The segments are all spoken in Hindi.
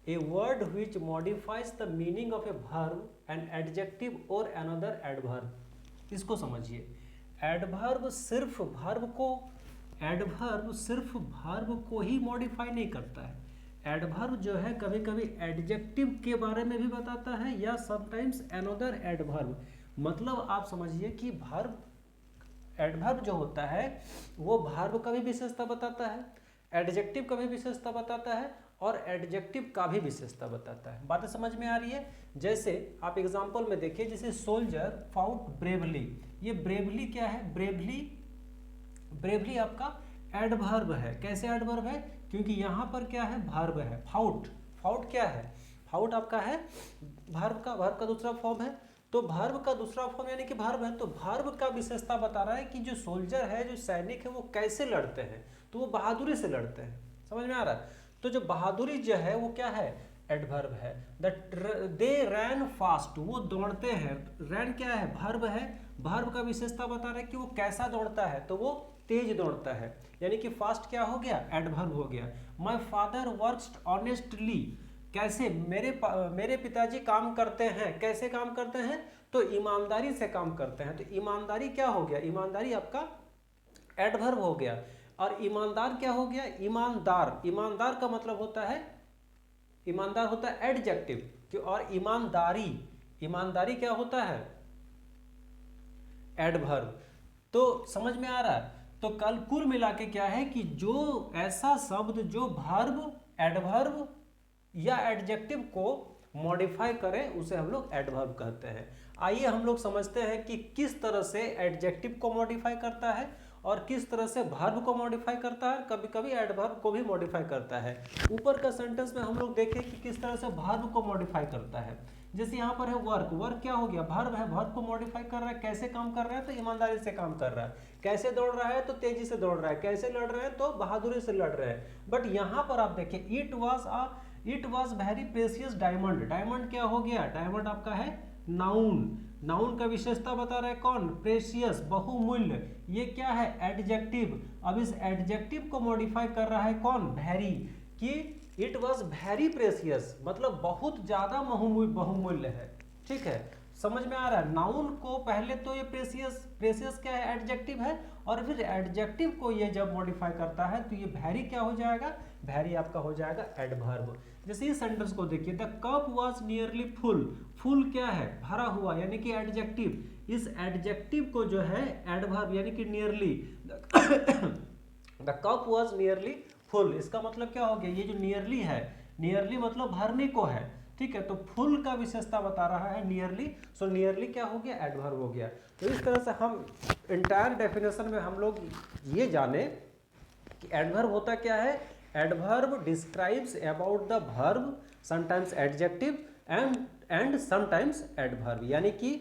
A word which modifies the meaning of a verb and adjective और अनदर एडवर्ब। इसको समझिए, एडवर्ब सिर्फ वर्ब को ही मॉडिफाई नहीं करता है। एडवर्ब जो है कभी कभी एडजेक्टिव के बारे में भी बताता है या समटाइम्स अनदर एडवर्ब। मतलब आप समझिए कि वर्ब, एडवर्ब जो होता है वो वर्ब का भी विशेषता बताता है, एडजेक्टिव का भी विशेषता बताता है और एडजेक्टिव का भी विशेषता बताता है। बातें समझ में आ रही है? जैसे आप एग्जांपल में देखिए, जैसे सोल्जर फाउट ब्रेवली। ये ब्रेवली क्या है? ब्रेवली आपका एडवर्ब है। कैसे एडवर्ब है? क्योंकि यहाँ पर क्या है? वर्ब है। फाउट क्या है? फाउट आपका है वर्ब का दूसरा फॉर्म है। तो वर्ब का दूसरा फॉर्म यानी कि वर्ब है, तो वर्ब का विशेषता बता रहा है कि जो सोल्जर है, जो सैनिक है, वो कैसे लड़ते हैं। तो वो बहादुरी से लड़ते हैं। समझ में आ रहा है? तो जो बहादुरी जो है वो क्या है? एडवर्ब है। दे रैन फास्ट, वो दौड़ते हैं। रैन क्या है? वर्ब है। वर्ब का विशेषता बता रहा है कि वो कैसा दौड़ता है, तो वो तेज दौड़ता है। यानी कि फास्ट क्या हो गया? एडवर्ब हो गया। माय फादर वर्क्स ऑनेस्टली, कैसे? मेरे पिताजी काम करते हैं। कैसे काम करते हैं? तो ईमानदारी से काम करते हैं। तो ईमानदारी क्या हो गया? ईमानदारी आपका एडवर्ब हो गया। और ईमानदार क्या हो गया? ईमानदार का मतलब होता है, ईमानदार होता है एडजेक्टिव। और ईमानदारी क्या होता है? एडवर्ब। तो समझ में आ रहा है? तो कल कुल मिला के क्या है कि जो ऐसा शब्द जो वर्ब, एडवर्ब या एडजेक्टिव को मॉडिफाई करें उसे हम लोग एडवर्ब कहते हैं। आइए हम लोग समझते हैं कि किस तरह से एडजेक्टिव को मॉडिफाई करता है और किस तरह से वर्ब को मॉडिफाई करता है, कभी कभी एडवर्ब को भी मॉडिफाई करता है। ऊपर का सेंटेंस में हम लोग देखें कि किस तरह से वर्ब को मॉडिफाई करता है। जैसे यहाँ पर है वर्क क्या हो गया? वर्ब है, वर्ब को मॉडिफाई कर रहा है। कैसे काम कर रहा है? तो ईमानदारी से काम कर रहा है। कैसे दौड़ रहा है? तो तेजी से दौड़ रहा है। कैसे लड़ रहे हैं? तो बहादुरी से लड़ रहे हैं। बट यहाँ पर आप देखिए, it was very precious diamond. Diamond क्या हो गया? डायमंड आपका है नाउन का विशेषता बता रहा है कौन? प्रेशियस, बहुमूल्य। ये क्या है? एडजेक्टिव। अब इस एडजेक्टिव को मॉडिफाई कर रहा है कौन? वेरी, कि इट वॉज वेरी प्रेशियस, मतलब बहुत ज्यादा बहुमूल्य है। ठीक है, समझ में आ रहा है? नाउन को पहले तो ये प्रेशियस क्या है? एडजेक्टिव है। और फिर एडजेक्टिव को ये जब मॉडिफाई करता है तो ये वेरी क्या हो जाएगा? वेरी आपका हो जाएगा एडवर्ब। जैसे इस सेंटेंस को देखिए, the cup was nearly full क्या है? भरा हुआ, यानी कि एडजेक्टिव। इस एडजेक्टिव को जो है एडवर्ब यानी कि nearly, the cup was nearly full, इसका मतलब क्या हो गया? ये जो नियरली है, नियरली मतलब भरने को है। ठीक है, तो फुल का विशेषता बता रहा है नियरली। सो नियरली क्या हो गया? एडवर्ब हो गया। तो इस तरह से हम इंटायर डेफिनेशन में हम लोग ये जाने कि एडवर्ब होता क्या है? Adverb describes about the verb, sometimes adjective and sometimes adverb. यानी कि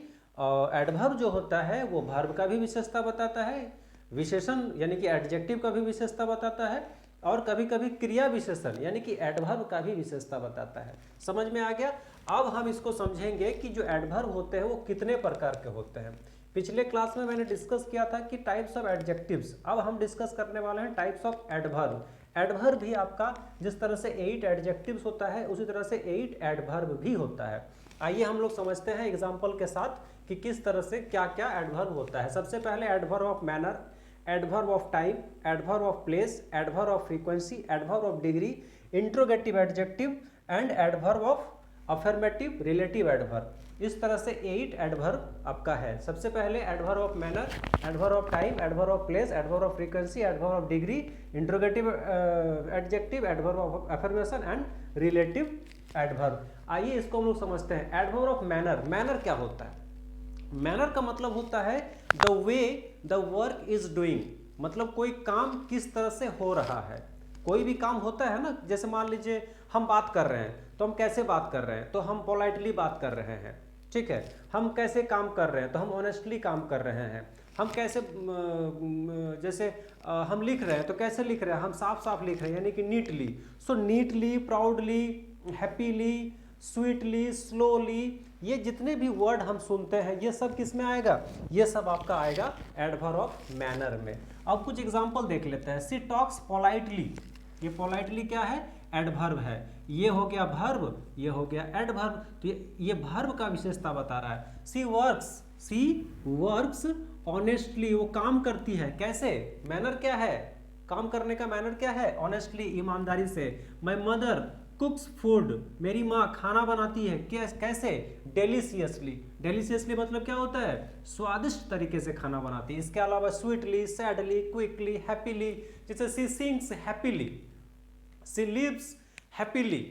एडवर्ब जो होता है वो वर्ब का भी विशेषता बताता है, विशेषण यानी कि एडजेक्टिव का भी विशेषता बताता है, और कभी कभी क्रिया विशेषण यानी कि एडवर्ब का भी विशेषता बताता है। समझ में आ गया? अब हम इसको समझेंगे कि जो एडवर्ब होते हैं वो कितने प्रकार के होते हैं। पिछले क्लास में मैंने डिस्कस किया था कि टाइप्स ऑफ एडजेक्टिव्स। अब हम डिस्कस करने वाले हैं टाइप्स ऑफ एडवर्ब। एडवर्ब भी आपका जिस तरह से 8 एडजेक्टिव्स होता है उसी तरह से 8 एडवर्ब भी होता है। आइए हम लोग समझते हैं एग्जाम्पल के साथ कि किस तरह से क्या क्या एडवर्ब होता है। सबसे पहले adverb of manner, adverb of time, adverb of place, adverb of frequency, adverb of degree, interrogative adjective and adverb of affirmative relative adverb. इस तरह से 8 एडवर्ब आपका है। सबसे पहले adverb of manner, adverb of time, adverb of place, adverb of frequency, adverb of degree, interrogative adjective, adverb of affirmation and relative adverb. आइए इसको हम लोग समझते हैं। एडवर्ब ऑफ मैनर, मैनर क्या होता है? मैनर का मतलब होता है the way the work is doing, मतलब कोई काम किस तरह से हो रहा है। कोई भी काम होता है ना, जैसे मान लीजिए हम बात कर रहे हैं तो हम कैसे बात कर रहे हैं? तो हम पोलाइटली बात कर रहे हैं। ठीक है, हम कैसे काम कर रहे हैं? तो हम ऑनेस्टली काम कर रहे हैं। हम कैसे जैसे हम लिख रहे हैं तो कैसे लिख रहे हैं? हम साफ साफ लिख रहे हैं यानी कि neatly. So neatly, proudly, happily, sweetly, slowly, ये जितने भी वर्ड हम सुनते हैं ये सब किस में आएगा? ये सब आपका आएगा एडवर्ब ऑफ मैनर में। अब कुछ एग्जांपल देख लेते हैं। सी टॉक्स पोलाइटली, ये पोलाइटली क्या है? एडवर्ब है। ये हो गया वर्ब, ये हो गया एडवर्ब। तो ये वर्ब का विशेषता बता रहा है। सी वर्क्स ऑनेस्टली, वो काम करती है। कैसे? मैनर क्या है? काम करने का मैनर क्या है? ऑनेस्टली, ईमानदारी से। माई मदर कुक्स फूड, मेरी माँ खाना बनाती है। कैसे? डेलीशियसली। डेलीशियसली मतलब क्या होता है? स्वादिष्ट तरीके से खाना बनाती है। इसके अलावा स्वीटली, सैडली, क्विकली, हैप्पीली, जैसे she sings happily, she lives happily,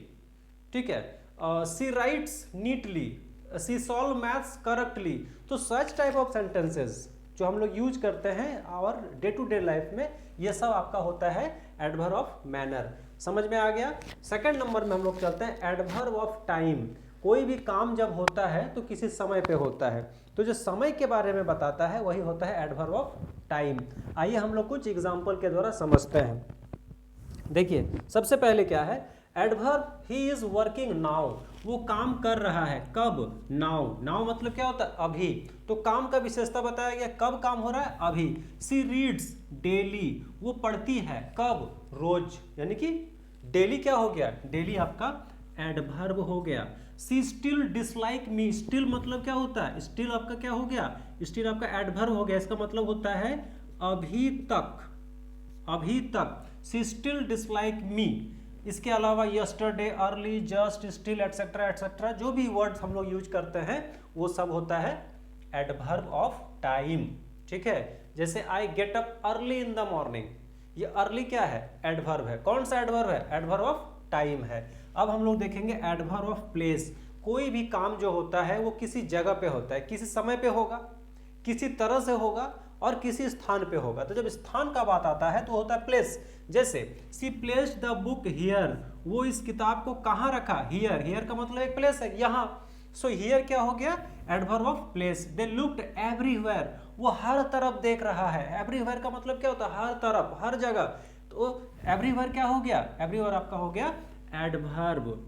ठीक है। She writes neatly, she solve maths correctly. तो सच टाइप ऑफ सेंटेंसेस जो हम लोग यूज करते हैं और डे टू डे लाइफ में, ये सब आपका होता है एडवर्ब ऑफ मैनर। समझ में आ गया? सेकंड नंबर में हम लोग चलते हैं एडवर्ब ऑफ टाइम। कोई भी काम जब होता है तो किसी समय पे होता है, तो जो समय के बारे में बताता है वही होता है एडवर्ब ऑफ टाइम। आइए हम लोग कुछ एग्जाम्पल के द्वारा समझते हैं। देखिए, सबसे पहले क्या है? Adverb he is working now, वो काम कर रहा है। कब? नाउ। नाउ मतलब क्या होता है? अभी। तो काम का विशेषता बताया गया। कब काम हो रहा है? अभी। सी रीड्स डेली, वो पढ़ती है। कब? रोज। यानी कि डेली क्या हो गया? डेली आपका एडवर्ब हो गया। सी स्टिल डिसलाइक मी, स्टिल मतलब क्या होता है? स्टिल आपका क्या हो गया? स्टिल आपका एडवर्ब हो गया। इसका मतलब होता है अभी तक, अभी तक। सी स्टिल डिसलाइक मी। इसके अलावा yesterday, early, just, still, etcetera etcetera, जो भी वर्ड्स हम लोग यूज करते हैं वो सब होता है एडवर्ब ऑफ टाइम, ठीक है। जैसे I get up early in the morning, ये अर्ली क्या है? एडवर्ब है। कौन सा एडवर्ब है? एडवर्ब ऑफ टाइम है। अब हम लोग देखेंगे एडवर्ब ऑफ प्लेस। कोई भी काम जो होता है वो किसी जगह पे होता है, किसी समय पे होगा, किसी तरह से होगा और किसी स्थान पे होगा। तो जब स्थान का बात आता है तो होता है प्लेस। जैसे सी प्लेस्ड द बुक हियर, वो इस किताब को कहाँ रखा? हियर। हियर का मतलब एक प्लेस है, यहाँ। सो हियर क्या हो गया? Adverb of place. They looked everywhere, वो हर तरफ देख रहा है। एवरीवेयर का मतलब क्या होता है? हर तरफ, हर जगह। तो एवरीवेयर क्या हो गया? एवरीवेयर आपका हो गया adverb.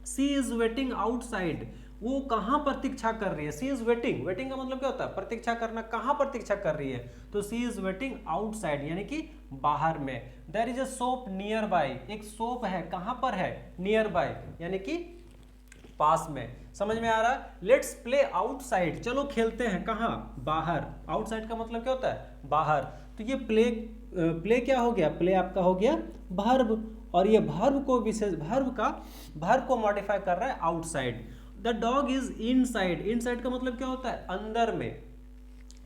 She is waiting outside, वो कहाँ प्रतीक्षा कर रही है? सी इज वेटिंग, वेटिंग का मतलब क्या होता है? प्रतीक्षा करना। कहाँ प्रतीक्षा कर रही है? तो सी इज वेटिंग आउटसाइड, यानी कि बाहर में। There is a shop nearby, एक शॉप है, कहाँ पर है? नियर बाय, यानी कि पास में। समझ में आ रहा है? लेट्स प्ले आउटसाइड, चलो खेलते हैं। कहाँ? बाहर। आउटसाइड का मतलब क्या होता है? बाहर। तो ये प्ले क्या हो गया? प्ले आपका हो गया वर्ब, और ये वर्ब को विशेष वर्ब को मॉडिफाई कर रहा है outside. The dog is inside, inside का मतलब क्या होता है? अंदर में।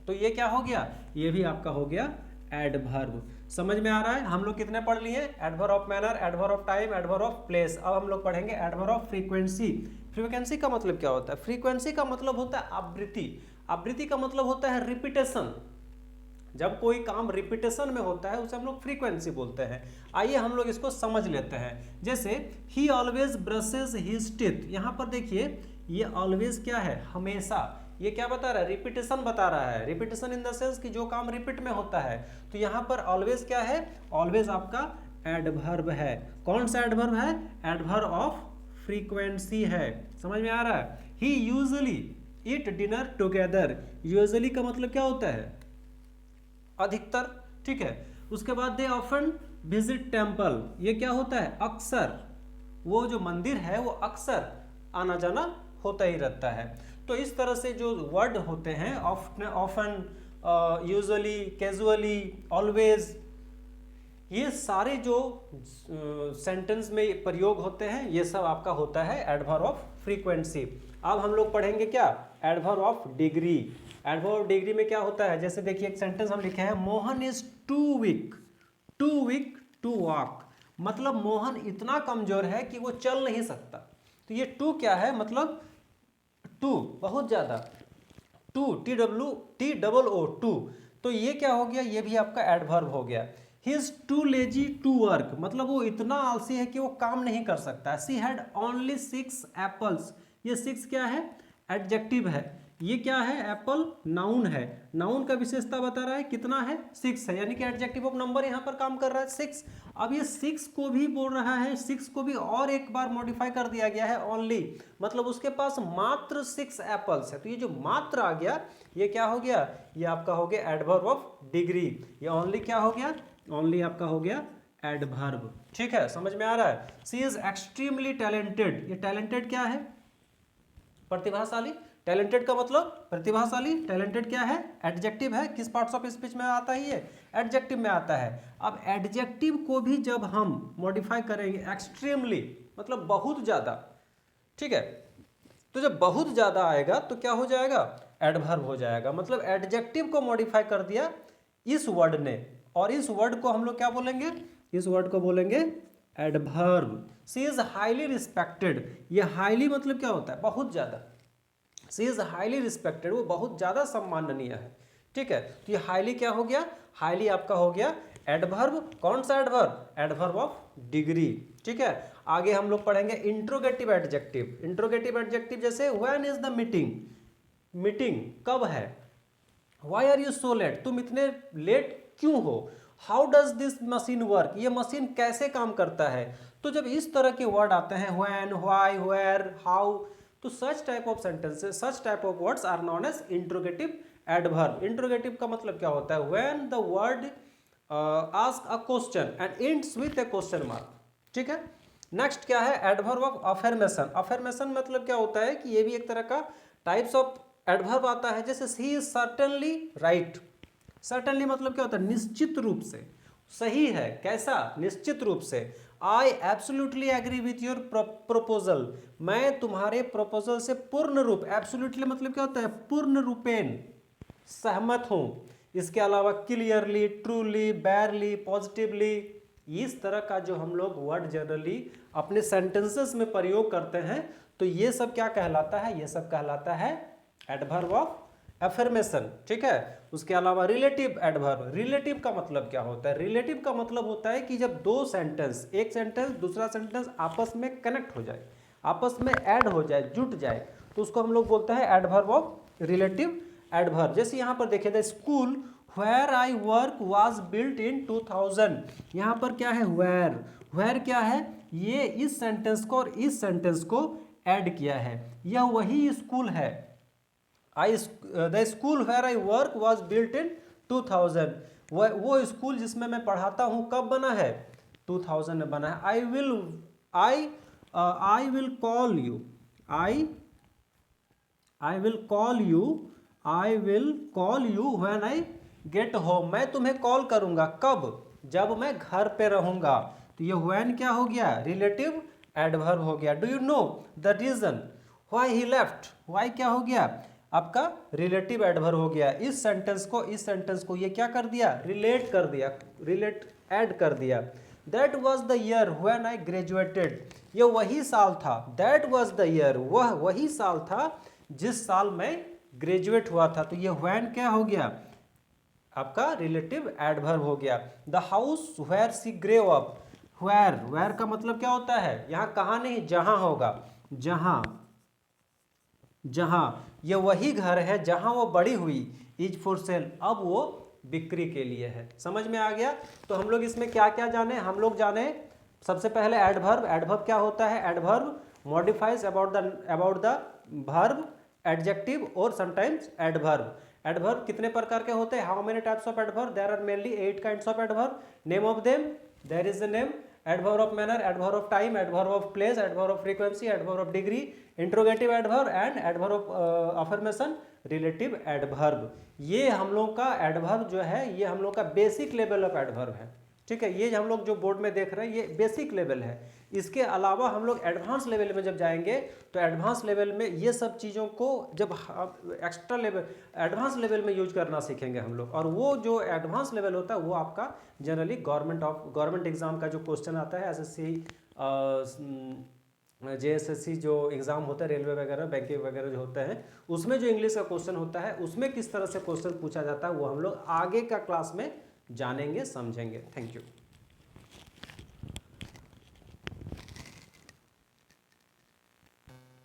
तो ये क्या हो गया? ये भी आपका हो गया एडवर्ब। समझ में आ रहा है? हम लोग कितने पढ़ लिए? Adverb of manner, adverb of time, adverb of place. अब हम लोग पढ़ेंगे एडवर्ब ऑफ फ्रीक्वेंसी। फ्रीक्वेंसी का मतलब क्या होता है? फ्रीक्वेंसी का मतलब होता है आवृत्ति। आवृत्ति का मतलब होता है रिपीटेशन। जब कोई काम रिपीटेशन में होता है उसे हम लोग फ्रीक्वेंसी बोलते हैं। आइए हम लोग इसको समझ लेते हैं। जैसे ही ऑलवेज ब्रशेस हिज टीथ, यहाँ पर देखिए ये ऑलवेज क्या है? हमेशा। ये क्या बता रहा है? रिपीटेशन बता रहा है। रिपीटेशन इन द सेंस कि जो काम रिपीट में होता है। तो यहाँ पर ऑलवेज क्या है? ऑलवेज आपका एडवर्ब है। कौन सा एडवर्ब है? एडवर्ब ऑफ फ्रीक्वेंसी है। समझ में आ रहा है? ही यूजुअली ईट डिनर टुगेदर, यूजुअली का मतलब क्या होता है? अधिकतर, ठीक है। उसके बाद दे ऑफन विजिट टेम्पल, ये क्या होता है? अक्सर। वो जो मंदिर है वो अक्सर आना जाना होता ही रहता है। तो इस तरह से जो वर्ड होते हैं ऑफन, यूजुअली, कैजुअली, ऑलवेज, ये सारे जो सेंटेंस में प्रयोग होते हैं ये सब आपका होता है एडवर्ब ऑफ फ्रीक्वेंसी। अब हम लोग पढ़ेंगे क्या? Adverb of degree. Adverb of degree में क्या होता है? जैसे देखिए एक सेंटेंस हम लिखे हैं, Mohan is too weak to walk, मतलब मोहन इतना कमजोर है कि वो चल नहीं सकता। तो ये टू क्या है? मतलब टू, बहुत ज्यादा। Too, TOO, too. तो ये क्या हो गया? ये भी आपका एडवर्ब हो गया। He is too lazy to work, मतलब वो इतना आलसी है कि वो काम नहीं कर सकता। सी हैड ओनली 6 एप्पल्स, ये 6 क्या है? एडजेक्टिव है। ये क्या है? एप्पल नाउन है। नाउन का विशेषता बता रहा है कितना है? 6 है, यानी कि एडजेक्टिव ऑफ नंबर यहाँ पर काम कर रहा है 6। अब ये 6 को भी बोल रहा है, 6 को भी और एक बार मॉडिफाई कर दिया गया है ओनली, मतलब उसके पास मात्र 6 एप्पल्स है। तो ये जो मात्र आ गया ये क्या हो गया? ये आपका हो गया एडवर्ब ऑफ डिग्री। ये ओनली क्या हो गया? ओनली आपका हो गया एडवर्ब। ठीक है, समझ में आ रहा है। सी इज एक्सट्रीमली टैलेंटेड, ये टैलेंटेड क्या है? प्रतिभाशाली। टैलेंटेड का मतलब प्रतिभाशाली। टैलेंटेड क्या है? एडजेक्टिव है। किस पार्ट्स ऑफ स्पीच में आता है ये? एडजेक्टिव में आता है। अब एडजेक्टिव को भी जब हम मॉडिफाई करेंगे, एक्सट्रीमली मतलब बहुत ज़्यादा, ठीक है, तो जब बहुत ज़्यादा आएगा तो क्या हो जाएगा? एडवर्ब हो जाएगा। मतलब एडजेक्टिव को मॉडिफाई कर दिया इस वर्ड ने, और इस वर्ड को हम लोग क्या बोलेंगे? इस वर्ड को बोलेंगे adverb. She is highly respected, ये हाईली मतलब क्या होता है? बहुत ज़्यादा। सी इज हाईली रिस्पेक्टेड, वो बहुत ज़्यादा सम्माननीय है। ठीक है, तो ये हाईली क्या हो गया? हाईली आपका हो गया एडवर्ब। कौन सा एडवर्ब? Adverb of degree. ठीक है, आगे हम लोग पढ़ेंगे इंट्रोगेटिव एडजेक्टिव। इंट्रोगेटिव एडजेक्टिव जैसे when is the meeting, meeting कब है? Why are you so late, तुम इतने लेट क्यों हो? How does this machine work, ये मशीन कैसे काम करता है? तो जब इस तरह के वर्ड आते हैं व्हेन, व्हाई, वेयर, हाउ, तो such type of sentences, such type of words are known as interrogative adverb. Interrogative का मतलब क्या होता है? When the word ask a question and ends with a question mark. ठीक है, नेक्स्ट क्या है? Adverb of affirmation. अफर्मेशन मतलब क्या होता है कि ये भी एक तरह का टाइप्स ऑफ एडवर्ब आता है। जैसे he is certainly right. Certainly मतलब क्या होता है? निश्चित रूप से सही है। कैसा? निश्चित रूप से। I absolutely agree with your proposal, मैं तुम्हारे प्रपोजल से पूर्ण रूप, एब्सोल्युटली मतलब क्या होता है? पूर्ण रूपेण सहमत हूं। इसके अलावा क्लियरली, ट्रूली, बैरली, पॉजिटिवली, इस तरह का जो हम लोग वर्ड जनरली अपने सेंटेंसेस में प्रयोग करते हैं, तो ये सब क्या कहलाता है? ये सब कहलाता है एडवर्ब ऑफ अफर्मेशन। ठीक है, उसके अलावा रिलेटिव एडवर्ब। रिलेटिव का मतलब क्या होता है? रिलेटिव का मतलब होता है कि जब दो सेंटेंस, एक सेंटेंस दूसरा सेंटेंस आपस में कनेक्ट हो जाए, आपस में ऐड हो जाए, जुट जाए, तो उसको हम लोग बोलते हैं एडवर्ब ऑफ रिलेटिव एडवर्ब। जैसे यहाँ पर देखिए, the school where I work was built in 2000। यहाँ पर क्या है? वेयर। वेयर क्या है? ये इस सेंटेंस को और इस सेंटेंस को ऐड किया है। यह वही स्कूल है। The school where I work was built in 2000। वो स्कूल जिसमें मैं पढ़ाता हूँ कब बना है? 2000 में बना है। I will call you, I will call you when I get home, मैं तुम्हें कॉल करूंगा कब? जब मैं घर पे रहूंगा। तो ये व्हेन क्या हो गया? रिलेटिव एडवर्ब हो गया। Do you know the reason why he left, why क्या हो गया? आपका रिलेटिव एडवर्ब हो गया। इस सेंटेंस को ये क्या कर दिया? रिलेट कर दिया, रिलेट ऐड कर दिया। That was the year when I graduated, ये वही साल था। दैट वॉज द ईयर, वह वही साल था जिस साल मैं ग्रेजुएट हुआ था। तो ये व्हेन क्या हो गया? आपका रिलेटिव एडवर्ब हो गया। The house where she grew up, where, where का मतलब क्या होता है? यहाँ कहाँ नहीं, जहां होगा, जहां, जहां, ये वही घर है जहां वो बड़ी हुई। इज फॉर सेल, अब वो बिक्री के लिए है। समझ में आ गया? तो हम लोग इसमें क्या क्या जाने? हम लोग जाने सबसे पहले एडवर्ब। एडवर्ब क्या होता है? Adverb modifies about the verb, adjective और समटाइम्स एडवर्ब। एडवर्ब कितने प्रकार के होते हैं? How many types of adverb? There are mainly 8 kinds of adverb. Name of them, there is the name, adverb of manner, adverb of time, adverb of place, adverb of frequency, adverb of degree, interrogative adverb and adverb of affirmation, relative adverb. ये हम लोग का एडवर्ब जो है, ये हम लोग का बेसिक लेवल ऑफ एडवर्ब है। ठीक है, ये हम लोग जो बोर्ड में देख रहे हैं ये बेसिक लेवल है। इसके अलावा हम लोग एडवांस लेवल में जब जाएंगे तो एडवांस लेवल में ये सब चीज़ों को जब एक्स्ट्रा लेवल, एडवांस लेवल में यूज करना सीखेंगे हम लोग। और वो जो एडवांस लेवल होता है वो आपका जनरली गवर्नमेंट एग्जाम का जो क्वेश्चन आता है, एसएससी, जेएसएससी जो एग्ज़ाम होता है, रेलवे वगैरह, बैंकिंग वगैरह जो होते हैं, उसमें जो इंग्लिश का क्वेश्चन होता है उसमें किस तरह से क्वेश्चन पूछा जाता है वो हम लोग आगे का क्लास में जानेंगे, समझेंगे। Thank you.